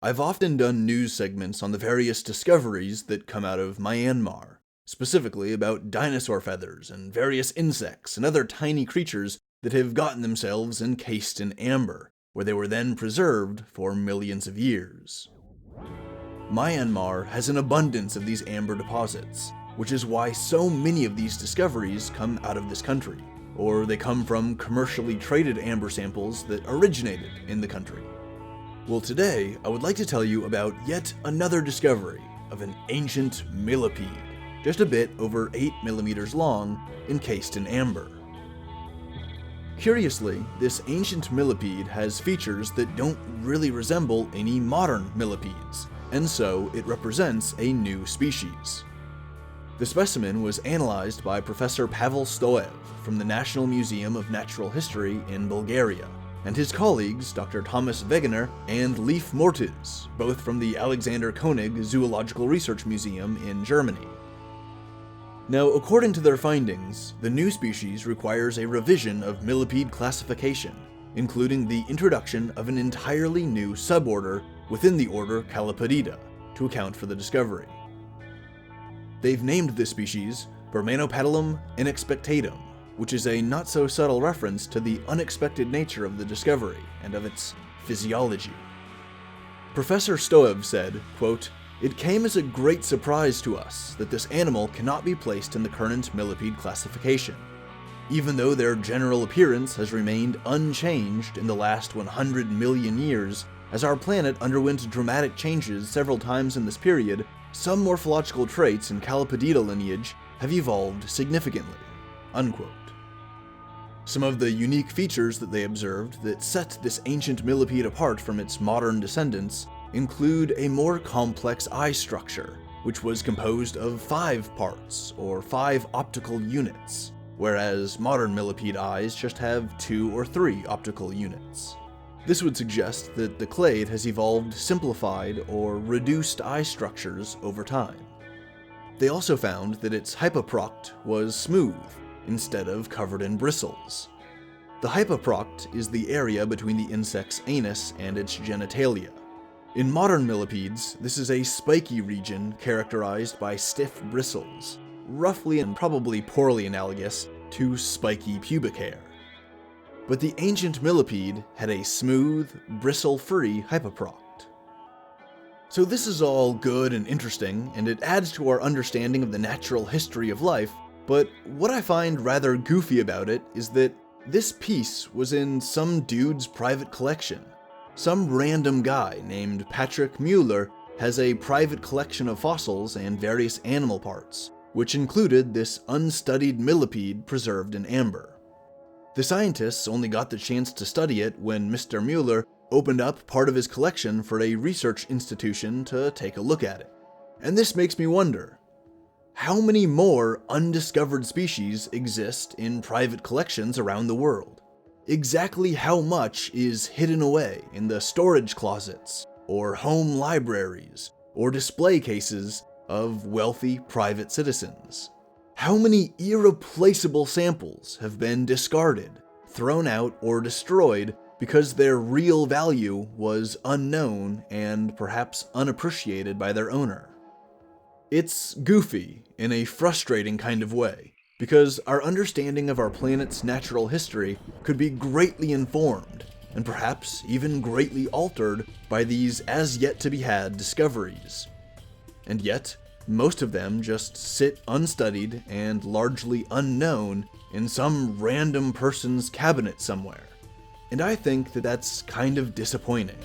I've often done news segments on the various discoveries that come out of Myanmar, specifically about dinosaur feathers and various insects and other tiny creatures that have gotten themselves encased in amber, where they were then preserved for millions of years. Myanmar has an abundance of these amber deposits, which is why so many of these discoveries come out of this country, or they come from commercially traded amber samples that originated in the country. Well, today, I would like to tell you about yet another discovery of an ancient millipede, just a bit over 8 millimeters long, encased in amber. Curiously, this ancient millipede has features that don't really resemble any modern millipedes, and so it represents a new species. The specimen was analyzed by Professor Pavel Stoev from the National Museum of Natural History in Bulgaria, and his colleagues Dr. Thomas Wegener and Leif Mortis, both from the Alexander Koenig Zoological Research Museum in Germany. Now, according to their findings, the new species requires a revision of millipede classification, including the introduction of an entirely new suborder within the order Calopodida, to account for the discovery. They've named this species Bermanopetalum inexpectatum, which is a not-so-subtle reference to the unexpected nature of the discovery and of its physiology. Professor Stoev said, quote, "It came as a great surprise to us that this animal cannot be placed in the current millipede classification, even though their general appearance has remained unchanged in the last 100 million years. As our planet underwent dramatic changes several times in this period, some morphological traits in Calopodida lineage have evolved significantly." Unquote. Some of the unique features that they observed that set this ancient millipede apart from its modern descendants include a more complex eye structure, which was composed of 5 parts, or 5 optical units, whereas modern millipede eyes just have 2 or 3 optical units. This would suggest that the clade has evolved simplified or reduced eye structures over time. They also found that its hypoproct was smooth, instead of covered in bristles. The hypoproct is the area between the insect's anus and its genitalia. In modern millipedes, this is a spiky region characterized by stiff bristles, roughly and probably poorly analogous to spiky pubic hair. But the ancient millipede had a smooth, bristle-free hypoproct. So this is all good and interesting, and it adds to our understanding of the natural history of life, but what I find rather goofy about it is that this piece was in some dude's private collection. Some random guy named Patrick Mueller has a private collection of fossils and various animal parts, which included this unstudied millipede preserved in amber. The scientists only got the chance to study it when Mr. Mueller opened up part of his collection for a research institution to take a look at it. And this makes me wonder, how many more undiscovered species exist in private collections around the world? Exactly how much is hidden away in the storage closets, or home libraries, or display cases of wealthy private citizens? How many irreplaceable samples have been discarded, thrown out, or destroyed because their real value was unknown and perhaps unappreciated by their owner? It's goofy in a frustrating kind of way, because our understanding of our planet's natural history could be greatly informed, and perhaps even greatly altered by these as-yet-to-be-had discoveries. And yet, most of them just sit unstudied and largely unknown in some random person's cabinet somewhere. And I think that that's kind of disappointing.